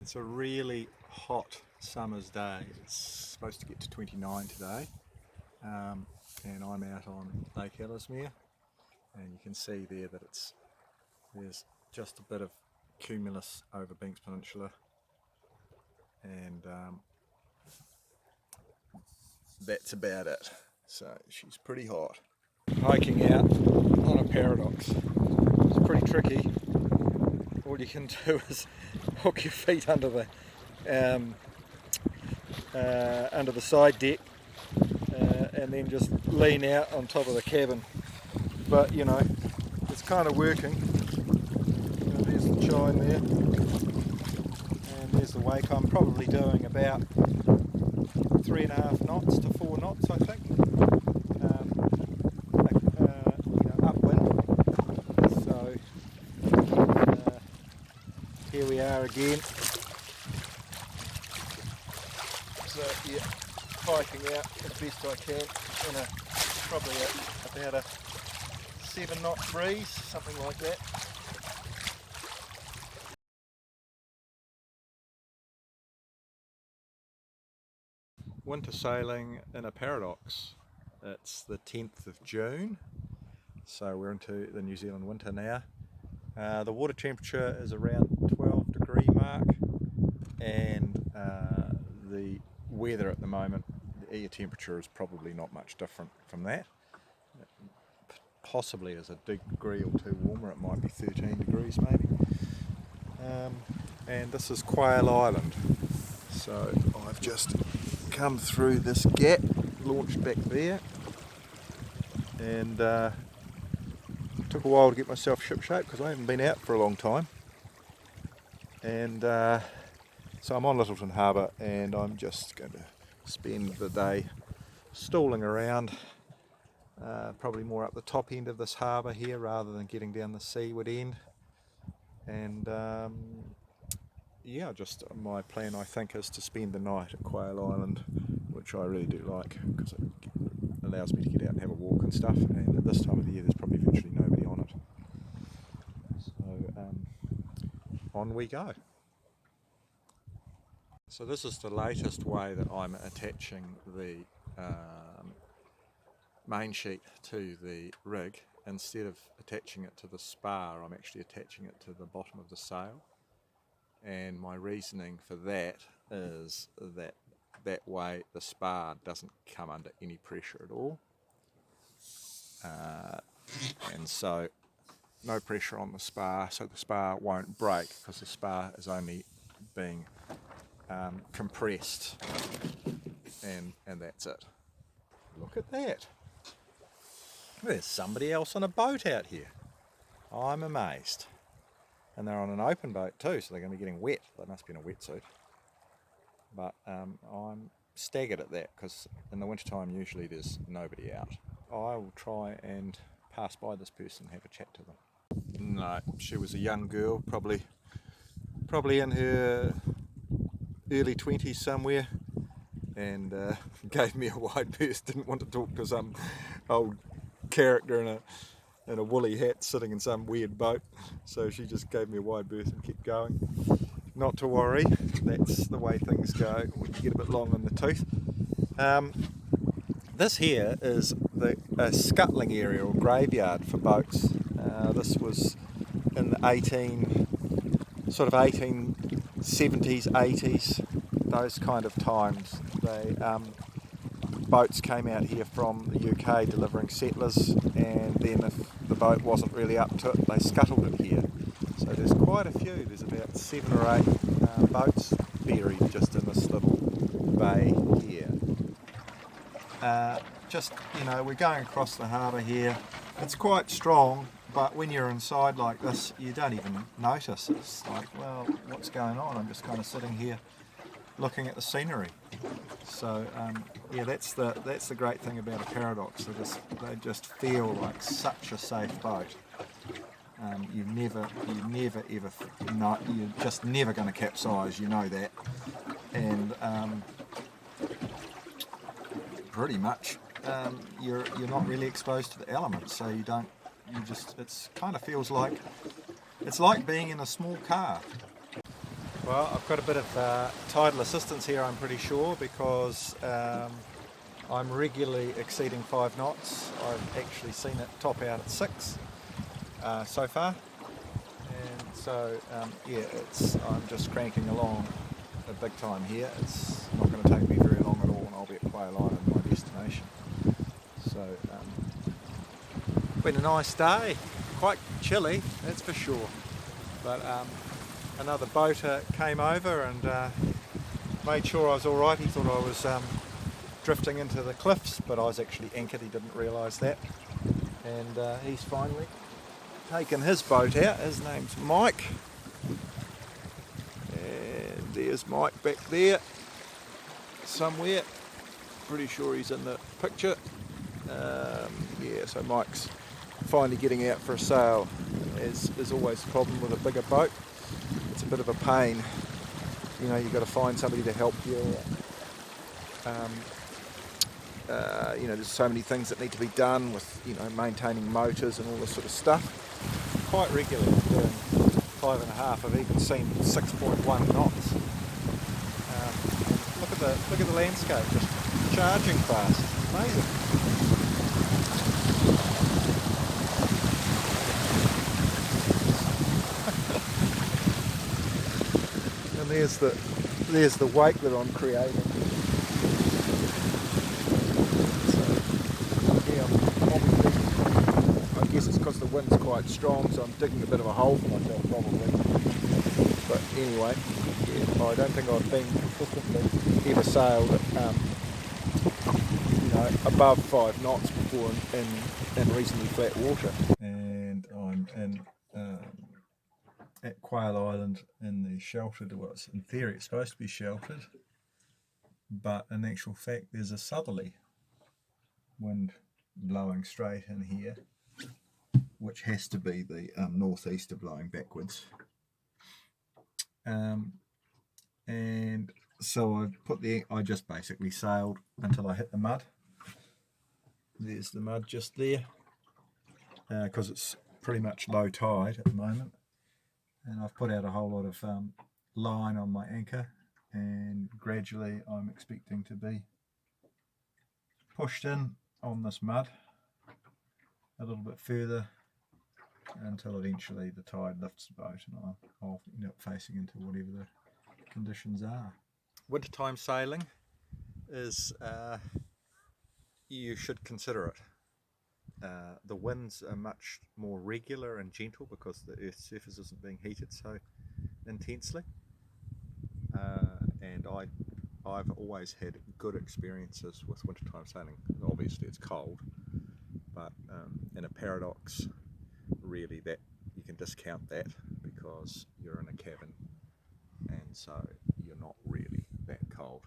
It's a really hot summer's day. It's supposed to get to 29 today, and I'm out on Lake Ellesmere, and you can see there that there's just a bit of cumulus over Binks Peninsula, and that's about it. So she's pretty hot. Hiking out on a paradox. It's pretty tricky. All you can do is hook your feet under the side deck and then just lean out on top of the cabin. But you know, it's kind of working. There's the chine there, and there's the wake. I'm probably doing about 3.5 knots to 4 knots, I think. Upwind. So here we are again. So yeah, hiking out as best I can in probably about a 7-knot breeze, something like that. Winter sailing in a paradox. It's the 10th of June, so we're into the New Zealand winter now. The water temperature is around 12-degree mark, and the weather at the moment, the air temperature is probably not much different from that. Possibly is a degree or two warmer, it might be 13 degrees maybe. And this is Quail Island. So I've just come through this gap, launched back there, and took a while to get myself shipshape because I haven't been out for a long time. And so I'm on Lyttelton Harbour, and I'm just going to spend the day stalling around, probably more up the top end of this harbour here rather than getting down the seaward end. And yeah, just my plan I think is to spend the night at Quail Island, which I really do like because it allows me to get out and have a walk and stuff, and at this time of the year there's probably virtually nobody on it. So on we go. So this is the latest way that I'm attaching the main sheet to the rig. Instead of attaching it to the spar, I'm actually attaching it to the bottom of the sail. And my reasoning for that is that way the spar doesn't come under any pressure at all. And so no pressure on the spar, so the spar won't break because the spar is only being compressed, and that's it. Look at that. There's somebody else on a boat out here. I'm amazed. And they're on an open boat too, so they're going to be getting wet. They must be in a wetsuit. But I'm staggered at that because in the wintertime usually there's nobody out. I will try and pass by this person and have a chat to them. No, she was a young girl, probably in her early 20s somewhere, and gave me a wide berth. Didn't want to talk to some old character in a woolly hat sitting in some weird boat, so she just gave me a wide berth and kept going. Not to worry, that's the way things go when you get a bit long in the tooth. This here is a scuttling area or graveyard for boats. This was in the 1870s, 80s, those kind of times. Boats came out here from the UK delivering settlers, and then if the boat wasn't really up to it, they scuttled it here. So there's quite a few. There's about 7 or 8 boats buried just in this little bay here. We're going across the harbour here. It's quite strong, but when you're inside like this, you don't even notice. It's like, well, what's going on? I'm just kind of sitting here looking at the scenery. So yeah, that's the great thing about a paradox. They just feel like such a safe boat. You're just never going to capsize. You know that, and pretty much you're not really exposed to the elements. So it kind of feels like it's like being in a small car. Well, I've got a bit of tidal assistance here, I'm pretty sure, because I'm regularly exceeding 5 knots. I've actually seen it top out at 6 so far, and so yeah, I'm just cranking along a big time here. It's not going to take me very long at all, and I'll be at Quail Island, my destination. So been a nice day, quite chilly, that's for sure, but another boater came over and made sure I was alright. He thought I was drifting into the cliffs, but I was actually anchored. He didn't realise that, and he's finally taken his boat out. His name's Mike, and there's Mike back there somewhere. Pretty sure he's in the picture. Yeah, so Mike's finally getting out for a sail. As is always the problem with a bigger boat, it's a bit of a pain. You know, you've got to find somebody to help you. You know, there's so many things that need to be done with, you know, maintaining motors and all this sort of stuff. Quite regularly, doing 5.5. I've even seen 6.1 knots. Look at the landscape, just charging fast. Amazing. And there's the wake that I'm creating. I guess it's because the wind's quite strong, so I'm digging a bit of a hole for myself probably. But anyway, yeah, I don't think I've been consistently ever sailed at, you know, above 5 knots before in reasonably flat water. And I'm at Quail Island in the sheltered, well, in theory it's supposed to be sheltered, but in actual fact there's a southerly wind blowing straight in here, which has to be the northeaster blowing backwards. And so I just basically sailed until I hit the mud. There's the mud just there, because it's pretty much low tide at the moment. And I've put out a whole lot of line on my anchor, and gradually I'm expecting to be pushed in on this mud a little bit further until eventually the tide lifts the boat and I'll end up facing into whatever the conditions are. Wintertime sailing is, you should consider it. The winds are much more regular and gentle because the Earth's surface isn't being heated so intensely, and I've always had good experiences with wintertime sailing. Obviously it's cold, but in a paradox, really, that you can discount that because you're in a cabin and so you're not really that cold.